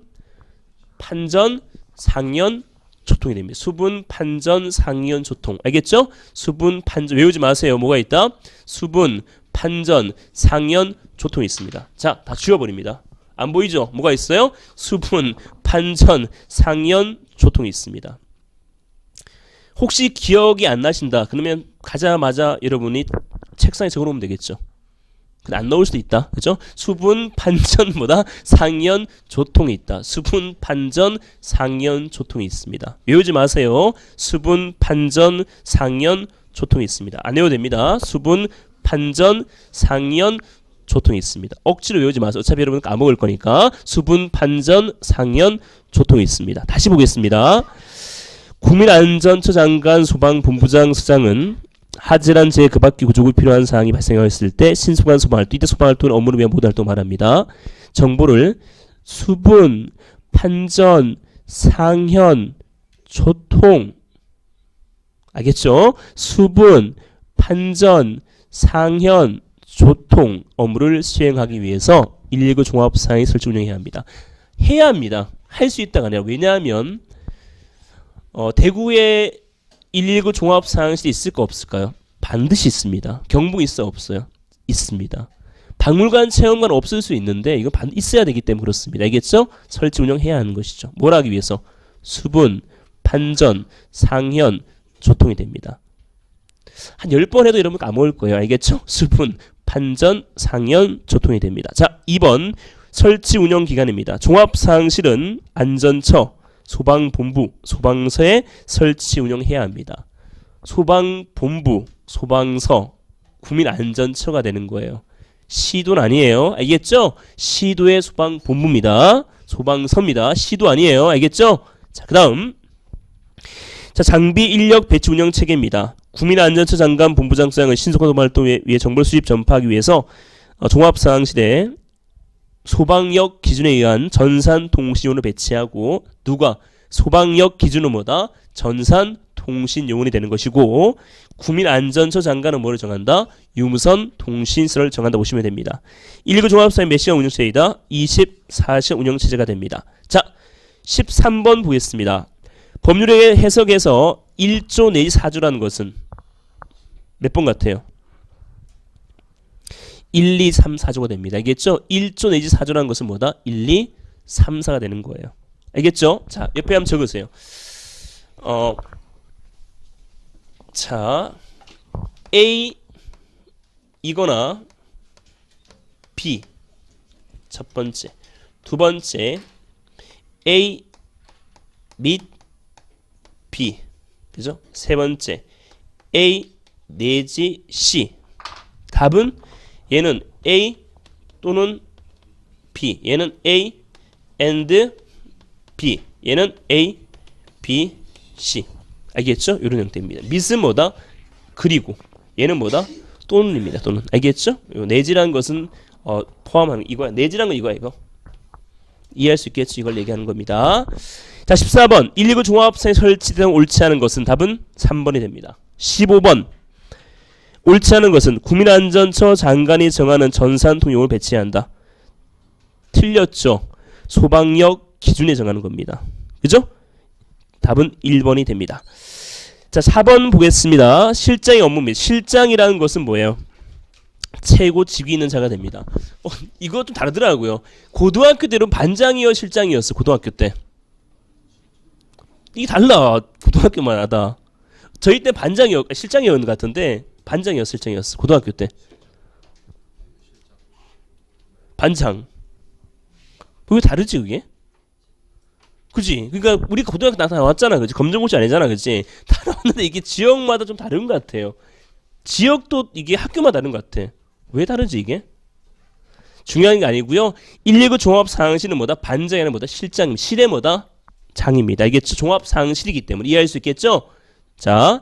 판전, 상현, 조통이 됩니다. 수분, 판전, 상현, 조통. 알겠죠? 수분, 판전 외우지 마세요. 뭐가 있다? 수분, 판전, 상현, 조통이 있습니다. 자, 다 지워버립니다. 안 보이죠? 뭐가 있어요? 수분, 판전, 상현, 조통이 있습니다. 혹시 기억이 안 나신다. 그러면 가자마자 여러분이 책상에 적어놓으면 되겠죠. 근데 안 나올 수도 있다. 그죠? 수분, 판전, 뭐다? 상현, 조통이 있다. 수분, 판전, 상현, 조통이 있습니다. 외우지 마세요. 수분, 판전, 상현, 조통이 있습니다. 안 외워도 됩니다. 수분, 판전, 상현, 조통이 있습니다. 억지로 외우지 마세요. 어차피 여러분 까먹을 거니까. 수분, 판전, 상현, 조통이 있습니다. 다시 보겠습니다. 국민안전처 장관, 소방본부장, 수장은 하재란 재해 급박기 구조구 필요한 사항이 발생하였을 때 신속한 소방활동, 이때 소방활동은 업무를 위한 모든 활동을 말합니다. 정보를 수분, 판전, 상현, 조통. 알겠죠? 수분, 판전, 상현, 조통 업무를 수행하기 위해서 119 종합상황이 설치 운영해야 합니다. 해야 합니다. 할 수 있다가 아니라. 왜냐하면 대구에 119 종합상황실이 있을까 없을까요? 반드시 있습니다. 경북 있어 없어요? 있습니다. 박물관, 체험관 없을 수 있는데 이거 있어야 되기 때문에 그렇습니다. 알겠죠? 설치 운영해야 하는 것이죠. 뭘 하기 위해서? 수분, 판전, 상현, 조통이 됩니다. 한 10번 해도 여러분 까먹을 거예요. 알겠죠? 수분, 판전, 상현, 조통이 됩니다. 자, 2번 설치 운영 기간입니다. 종합상황실은 안전처, 소방본부, 소방서에 설치 운영해야 합니다. 소방본부, 소방서, 국민안전처가 되는 거예요. 시도는 아니에요. 알겠죠? 시도의 소방본부입니다. 소방서입니다. 시도 아니에요. 알겠죠? 자, 그 다음 자, 장비 인력 배치 운영 체계입니다. 국민안전처 장관, 본부장, 수장은 신속한 소방활동을 위해 정보를 수집 전파하기 위해서 종합상황실에 소방역 기준에 의한 전산 통신요원을 배치하고 누가 소방역 기준은 뭐다? 전산 통신요원이 되는 것이고 국민안전처 장관은 뭐를 정한다? 유무선 통신선을 정한다 보시면 됩니다. 119 종합상황 몇 시간 운영체제이다? 24시간 운영체제가 됩니다. 자, 13번 보겠습니다. 법률의 해석에서 1조 내지 4조라는 것은 몇 번 같아요? 1, 2, 3, 4조가 됩니다. 알겠죠? 1조 내지 4조라는 것은 뭐다? 1, 2, 3, 4가 되는 거예요. 알겠죠? 자, 옆에 한번 적으세요. 자, A 이거나 B 첫 번째, 두 번째 A 및 B, 그죠? 세 번째 A 내지 C. 답은 얘는 A 또는 B, 얘는 A and B, 얘는 A, B, C. 알겠죠? 이런 형태입니다. 밑은 뭐다? 그리고 얘는 뭐다? 또는입니다. 또는. 알겠죠? 내지라는 것은 포함하는 이거야. 내지라는 건 이거야. 이거 이해할 수 있겠죠? 이걸 얘기하는 겁니다. 자, 14번 119 종합상에 설치된 옳지 않은 것은 답은 3번이 됩니다. 15번 옳지 않은 것은 국민안전처 장관이 정하는 전산통용을 배치한다. 틀렸죠? 소방력 기준에 정하는 겁니다. 그죠? 답은 1번이 됩니다. 자, 4번 보겠습니다. 실장의 업무입니다. 실장이라는 것은 뭐예요? 최고 직위 있는 자가 됩니다. 이거 좀 다르더라고요. 고등학교 때는 반장이요 실장이었어. 고등학교 때. 이게 달라. 고등학교마다. 저희 때 실장이었는 것 같은데 반장이었어 실장이었어. 고등학교 때. 반장. 그게 다르지 그게? 그지? 그러니까 우리 고등학교 다 나왔잖아, 그지? 검정고시 아니잖아, 그지? 다 나왔는데 이게 지역마다 좀 다른 것 같아요. 지역도 이게 학교마다 다른 것 같아. 왜 다르지 이게? 중요한 게 아니고요. 119 종합상황실은 뭐다? 반장이 아니라 뭐다? 실장, 실의 뭐다? 장입니다. 알겠죠? 종합상황실이기 때문에 이해할 수 있겠죠? 자,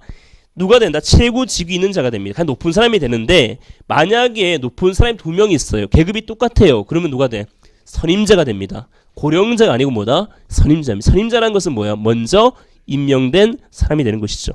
누가 된다? 최고 직위 있는 자가 됩니다. 가장 높은 사람이 되는데 만약에 높은 사람이 2명이 있어요. 계급이 똑같아요. 그러면 누가 돼? 선임자가 됩니다. 고령자가 아니고 뭐다? 선임자입니다. 선임자라는 것은 뭐야? 먼저 임명된 사람이 되는 것이죠.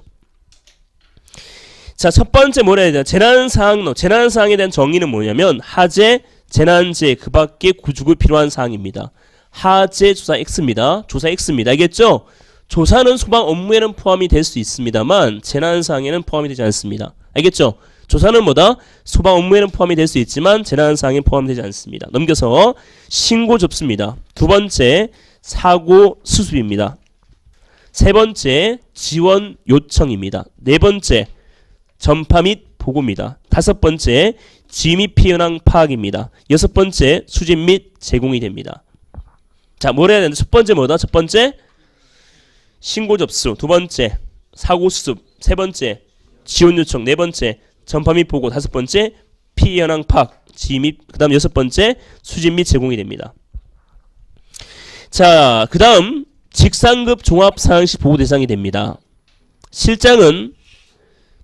자, 첫 번째 뭐라 해야 되나? 재난사항에 대한 정의는 뭐냐면 하재, 재난재, 그 밖에 구조가 필요한 사항입니다. 하재 조사 X입니다. 조사 X입니다. 알겠죠? 조사는 소방 업무에는 포함이 될 수 있습니다만 재난사항에는 포함이 되지 않습니다. 알겠죠? 조사는 뭐다? 소방 업무에는 포함이 될 수 있지만 재난사항에 포함되지 않습니다. 넘겨서 신고 접수입니다. 두 번째 사고 수습입니다. 세 번째 지원 요청입니다. 네 번째 전파 및 보고입니다. 다섯 번째 지휘 및 피해 현황 파악입니다. 여섯 번째 수집 및 제공이 됩니다. 자, 뭘 해야 되는데 첫 번째 뭐다? 첫 번째 신고 접수, 두 번째 사고 수습, 세 번째 지원 요청, 네 번째 전파 및 보고, 다섯 번째 피해 현황 파악, 지휘 및 그다음 여섯 번째 수집 및 제공이 됩니다. 자, 그다음 직상급 종합상황실 보고 대상이 됩니다. 실장은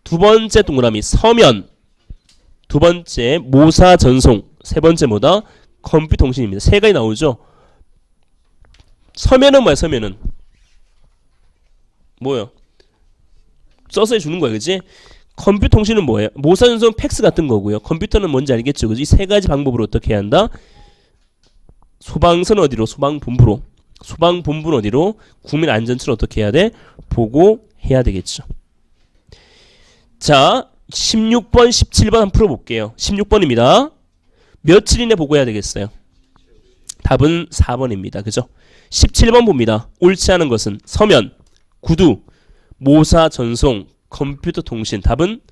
두 번째 동그라미 서면, 두 번째 모사 전송, 세 번째 뭐다? 컴퓨터 통신입니다. 세 가지 나오죠. 서면은 뭐야? 서면은 뭐예요? 써서 해주는 거야, 그지? 컴퓨터 통신은 뭐예요? 모사 전송 팩스 같은 거고요. 컴퓨터는 뭔지 알겠죠, 그지? 세 가지 방법으로 어떻게 해야 한다? 소방서는 어디로? 소방본부로. 소방본부는 어디로? 국민안전처를 어떻게 해야 돼? 보고해야 되겠죠. 자, 16번, 17번 한번 풀어볼게요. 16번입니다. 며칠 이내 보고해야 되겠어요? 답은 4번입니다. 그죠? 17번 봅니다. 옳지 않은 것은 서면, 구두, 모사 전송, 컴퓨터 통신. 답은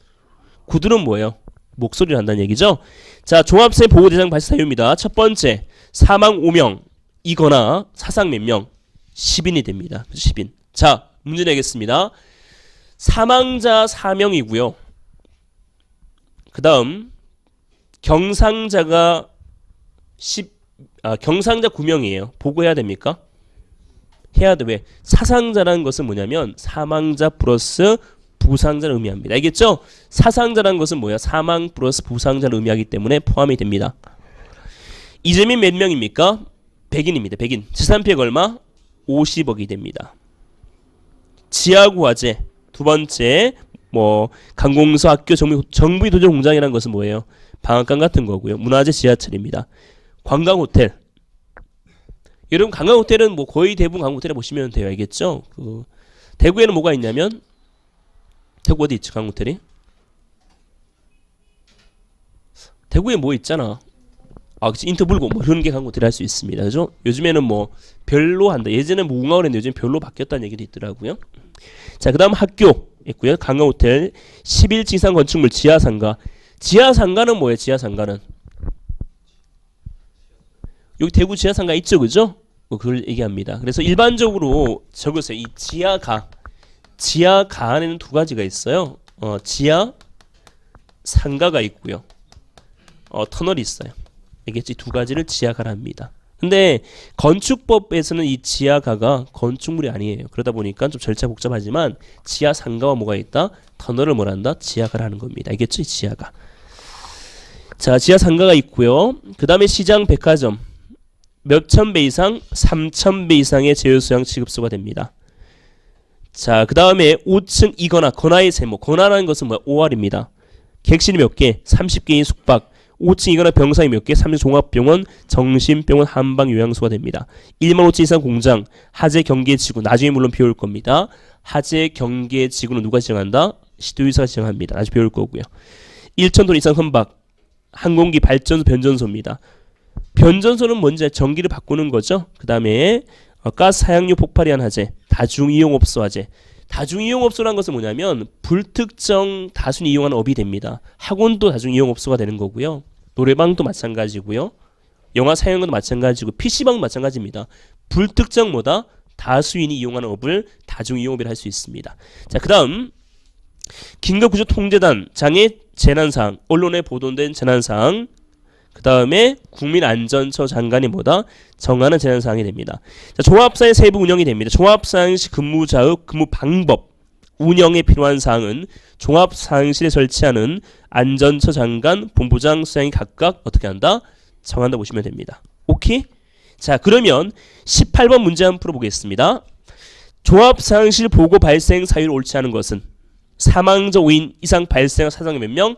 구두는 뭐예요? 목소리를 한다는 얘기죠. 자, 종합세 보고 대상 발생 사유입니다. 첫 번째 사망 5명 이거나 사상 몇 명? 10인이 됩니다. 10인. 자, 문제 내겠습니다. 사망자 4명이고요. 그 다음 경상자가 경상자 9명이에요. 보고해야 됩니까? 해야 돼. 왜? 사상자라는 것은 뭐냐면 사망자 플러스 부상자를 의미합니다. 알겠죠? 사상자라는 것은 뭐야? 사망 플러스 부상자를 의미하기 때문에 포함이 됩니다. 이재민 몇 명입니까? 100인입니다. 100인. 재산 피해가 얼마? 50억이 됩니다. 지하구 화재. 두 번째 관공서, 학교, 정부의 도전 공장이라는 것은 뭐예요? 방앗간 같은 거고요. 문화재, 지하철입니다. 관광호텔. 여러분 관광호텔은 거의 대부분 관광호텔에 보시면 돼요. 알겠죠? 대구에는 뭐가 있냐면 대구 어디 있죠? 관광호텔이? 대구에 뭐 있잖아. 그치. 인터불고 뭐 이런 게 광고들이 할 수 있습니다. 그죠? 요즘에는 뭐 별로 한다. 예전에 무궁화를 했는데 요즘 별로 바뀌었다는 얘기도 있더라고요. 자, 그 다음 학교 있고요. 강화호텔 11층 이상 건축물 지하상가. 지하상가는 뭐예요? 지하상가는 여기 대구 지하상가 있죠, 그죠? 뭐 그걸 얘기합니다. 그래서 일반적으로 적으세요. 이 지하가 안에는 두 가지가 있어요. 지하 상가가 있고요. 터널이 있어요. 알겠지? 두 가지를 지하가라 합니다. 근데 건축법에서는 이 지하가가 건축물이 아니에요. 그러다 보니까 좀 절차 복잡하지만 지하 상가와 뭐가 있다? 터널을 뭐란다? 지하가라 하는 겁니다. 알겠죠? 이 지하가. 자, 지하 상가가 있고요. 그 다음에 시장, 백화점 몇천 배 이상, 3,000배 이상의 제휴수량 취급소가 됩니다. 자, 그 다음에 5층 이거나 건화의 세모. 건화라는 것은 뭐야? 5할입니다. 객실이 몇 개? 30개인 숙박. 5층 이거나 병상이 몇 개? 3층 종합병원, 정신병원, 한방 요양소가 됩니다. 1만 5층 이상 공장, 하재 경계지구. 나중에 물론 비올 겁니다. 하재 경계지구는 누가 지정한다? 시도의사가 지정합니다. 나중에 비올 거고요. 1천 톤 이상 선박, 항공기 발전소 변전소입니다. 변전소는 뭔지 전기를 바꾸는 거죠. 그 다음에 가스 사양료 폭발이 한 화재, 다중이용업소 화재. 다중이용업소라는 것은 뭐냐면 불특정 다수는 이용하는 업이 됩니다. 학원도 다중이용업소가 되는 거고요. 노래방도 마찬가지고요. 영화 사용도 마찬가지고 PC방도 마찬가지입니다. 불특정 뭐다? 다수인이 이용하는 업을 다중이용업이라 할 수 있습니다. 자, 그 다음 긴급구조통제단 장애 재난사항, 언론에 보도된 재난사항, 그 다음에 국민안전처 장관이 뭐다? 정하는 재난사항이 됩니다. 자, 종합사의 세부 운영이 됩니다. 종합사항실 근무자의 근무 방법, 운영에 필요한 사항은 종합사항실에 설치하는 안전처 장관, 본부장, 수장이 각각 어떻게 한다? 정한다 보시면 됩니다. 오케이? 자, 그러면 18번 문제 한번 풀어보겠습니다. 종합사항실 보고 발생 사유를 옳지 않은 것은 사망자 5인 이상 발생한 사상이 몇 명?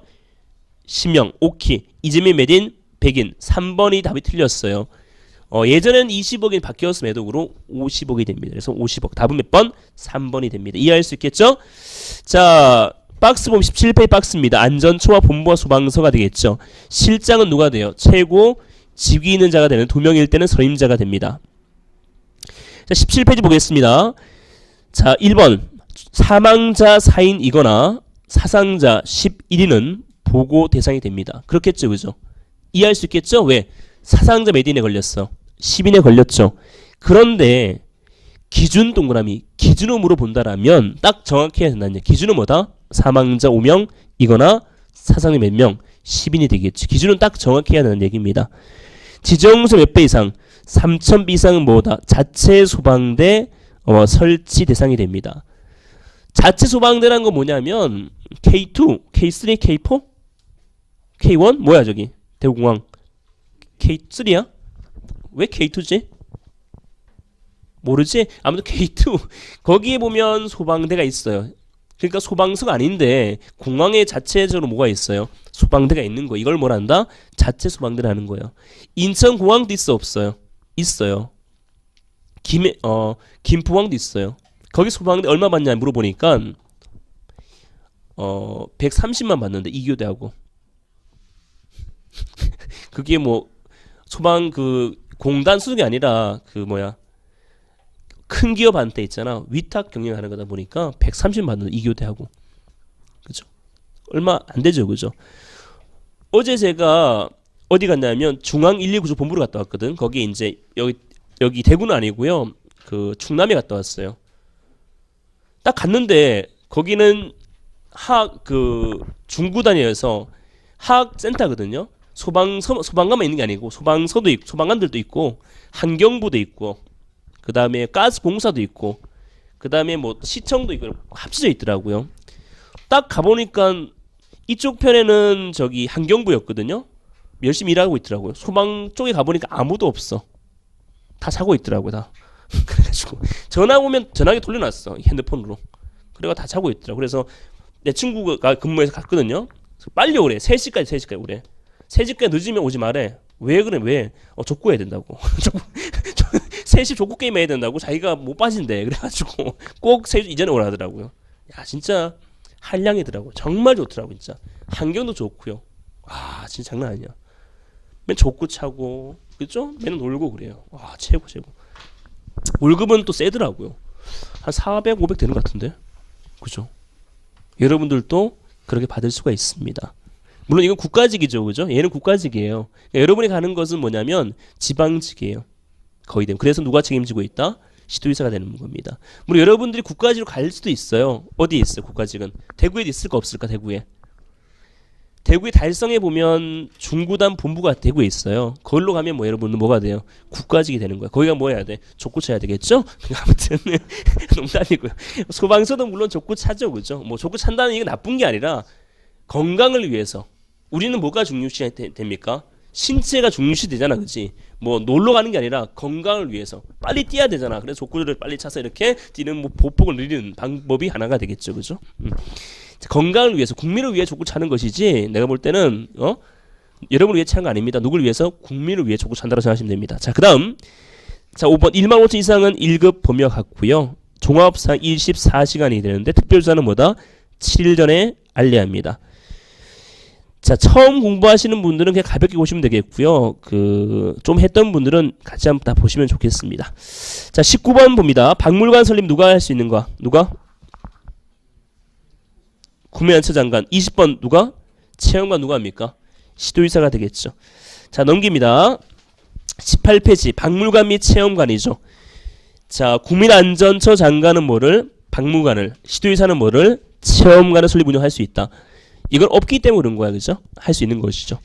10명. 오케이. 이재민 매딘 100인. 3번이 답이 틀렸어요. 예전에는 20억이 바뀌었음 해독으로 50억이 됩니다. 그래서 50억. 답은 몇 번? 3번이 됩니다. 이해할 수 있겠죠? 자, 박스 보면 17페이지 박스입니다. 안전처와 본부와 소방서가 되겠죠. 실장은 누가 돼요? 최고 직위 있는 자가 되는 2명일 때는 선임자가 됩니다. 자, 17페이지 보겠습니다. 자, 1번. 사망자 4인이거나 사상자 11인은 보고 대상이 됩니다. 그렇겠죠, 그죠? 이해할 수 있겠죠? 왜? 사상자 몇 인에 걸렸어? 10인에 걸렸죠. 그런데 기준 동그라미, 기준음으로 본다라면 딱 정확해야 된다는 얘기. 기준은 뭐다? 사망자 5명이거나 사상자 몇 명? 10인이 되겠죠. 기준은 딱 정확해야 된다는 얘기입니다. 지정소 몇 배 이상? 3,000배 이상은 뭐다? 자체 소방대 설치 대상이 됩니다. 자체 소방대라는 건 뭐냐면 K2, K3, K4? K1? 뭐야 저기? 대구공항 K3야? 왜 K2지? 모르지? 아무튼 K2 거기에 보면 소방대가 있어요. 그러니까 소방서가 아닌데 공항에 자체적으로 뭐가 있어요? 소방대가 있는 거. 이걸 뭐란다? 자체 소방대라는 거예요. 인천공항도 있어 없어요? 있어요. 김포항도 있어요. 거기 소방대 얼마 받냐 물어보니까 130만 받는데 이교대하고 그게 뭐 소방 그 공단 수준이 아니라 그 뭐야 큰 기업한테 있잖아 위탁 경영하는 거다 보니까 130만 받는데 이교대하고 그죠? 얼마 안 되죠, 그죠? 어제 제가 어디 갔냐면 중앙 119조 본부로 갔다 왔거든. 거기 이제 여기 대구는 아니고요. 그 충남에 갔다 왔어요. 딱 갔는데 거기는 중구단위에서 하학센터거든요. 소방관만 있는 게 아니고 소방서도 있고 소방관들도 있고 환경부도 있고 그 다음에 가스공사도 있고 그 다음에 뭐 시청도 있고 합쳐져 있더라고요. 딱 가보니까 이쪽 편에는 저기 환경부였거든요. 열심히 일하고 있더라고요. 소방 쪽에 가보니까 아무도 없어. 다 자고 있더라고요. 다. 그래가지고 전화 오면 전화기 돌려놨어 핸드폰으로. 그래가 다 자고 있더라고. 그래서 내 친구가 근무해서 갔거든요. 빨리 오래. 3시까지 오래. 3시까지 늦으면 오지 말래. 왜 그래? 왜? 족구 해야 된다고. 3시 족구 게임 해야 된다고. 자기가 못 빠진대. 그래가지고 꼭 3시 이전에 오라더라고요. 야 진짜 한량이더라고. 정말 좋더라고 진짜. 환경도 좋고요. 아, 진짜 장난 아니야. 맨 족구 차고, 그죠? 맨 놀고 그래요. 와, 최고, 최고. 월급은 또 세더라고요. 한 400, 500 되는 것 같은데. 그죠? 여러분들도 그렇게 받을 수가 있습니다. 물론 이건 국가직이죠. 그죠? 얘는 국가직이에요. 그러니까 여러분이 가는 것은 뭐냐면 지방직이에요. 거의 되면. 그래서 누가 책임지고 있다? 시도의사가 되는 겁니다. 물론 여러분들이 국가직으로 갈 수도 있어요. 어디에 있어요? 국가직은. 대구에 있을까 없을까? 대구에. 대구의 달성에 보면 중구단 본부가 대구에 있어요. 거기로 가면 뭐 여러분은 뭐가 돼요? 국가직이 되는 거야. 거기가 뭐 해야 돼? 족구 쳐야 되겠죠? 아무튼 농담이고요. 소방서도 물론 족구 차죠. 그죠? 뭐 족구 찬다는 이게 나쁜 게 아니라 건강을 위해서. 우리는 뭐가 중요시 됩니까? 신체가 중요시 되잖아. 그치? 뭐 놀러 가는 게 아니라 건강을 위해서 빨리 뛰어야 되잖아. 그래서 족구를 빨리 차서 이렇게 뛰는 뭐 보폭을 늘리는 방법이 하나가 되겠죠. 그죠? 건강을 위해서 국민을 위해 족구 차는 것이지 내가 볼 때는 여러분을 위해 차는 거 아닙니다. 누구를 위해서? 국민을 위해 족구 찬다고 생각하시면 됩니다. 자, 그 다음 자 5번 15,000 이상은 1급 범위와 같고요. 종합상 24시간이 되는데 특별조사는 뭐다? 7일 전에 알려야 합니다. 자, 처음 공부하시는 분들은 그냥 가볍게 보시면 되겠고요. 좀 했던 분들은 같이 한번 다 보시면 좋겠습니다. 자, 19번 봅니다. 박물관 설립 누가 할 수 있는가? 누가? 구매안처장관. 20번 누가? 체험관 누가 합니까? 시도의사가 되겠죠. 자, 넘깁니다. 18페이지 박물관 및 체험관이죠. 자, 국민안전처 장관은 뭐를? 박물관을. 시도의사는 뭐를? 체험관을 설립 운영할 수 있다. 이건 없기 때문에 그런 거야. 그죠? 할 수 있는 것이죠.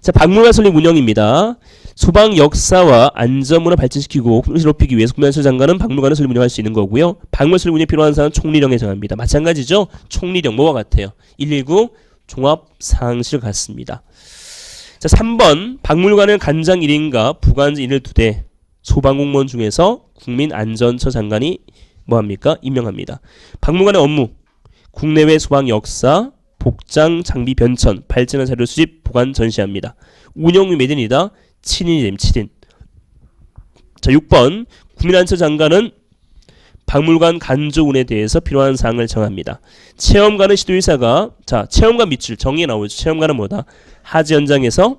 자, 박물관 설립 운영입니다. 소방 역사와 안전문화 발전시키고 품질을 높이기 위해서 국민안전처 장관은 박물관을 설립 운영할 수 있는 거고요. 박물관 설립 운영에 필요한 사항은 총리령에 정합니다. 마찬가지죠. 총리령 뭐와 같아요? 119 종합사항실 같습니다. 자, 3번 박물관은 관장 1인과 부관장 1을 2대 소방공무원 중에서 국민안전처 장관이 뭐합니까? 임명합니다. 박물관의 업무 국내외 소방 역사 복장, 장비 변천, 발전한 자료 수집, 보관, 전시합니다. 운영 매진이다. 7인이 되면 7인. 자, 6번 국민안전처 장관은 박물관 간조운에 대해서 필요한 사항을 정합니다. 체험관은 시도의사가 자, 체험관 밑줄 정의에 나오죠. 체험관은 뭐다? 하지 현장에서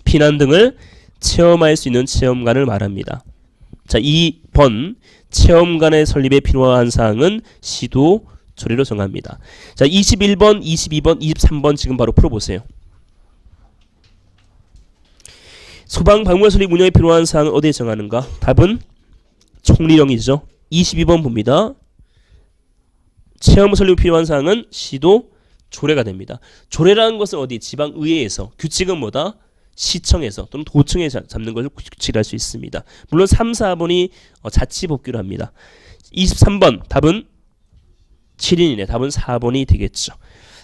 피난 등을 체험할 수 있는 체험관을 말합니다. 자, 2번 체험관의 설립에 필요한 사항은 시도 조례로 정합니다. 자, 21번, 22번, 23번 지금 바로 풀어보세요. 소방 박물관 설립 운영에 필요한 사항은 어디에 정하는가? 답은 총리령이죠. 22번 봅니다. 체험 설립 필요한 사항은 시도 조례가 됩니다. 조례라는 것은 어디? 지방의회에서. 규칙은 뭐다? 시청에서 또는 도청에서 잡는 것을 규칙할 수 있습니다. 물론 3, 4번이 자치법규를 합니다. 23번 답은 7인이네. 답은 4번이 되겠죠.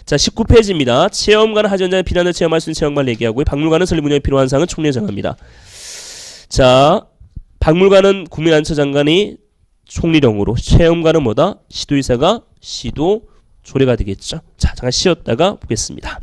자, 19페이지입니다. 체험관은 하지 현장에 피난을 체험할 수 있는 체험관을 얘기하고 박물관은 설립 운영에 필요한 사항은 총리에 정합니다. 자, 박물관은 국민안전처 장관이 총리령으로, 체험관은 뭐다? 시도의사가 시도 조례가 되겠죠. 자, 잠깐 쉬었다가 보겠습니다.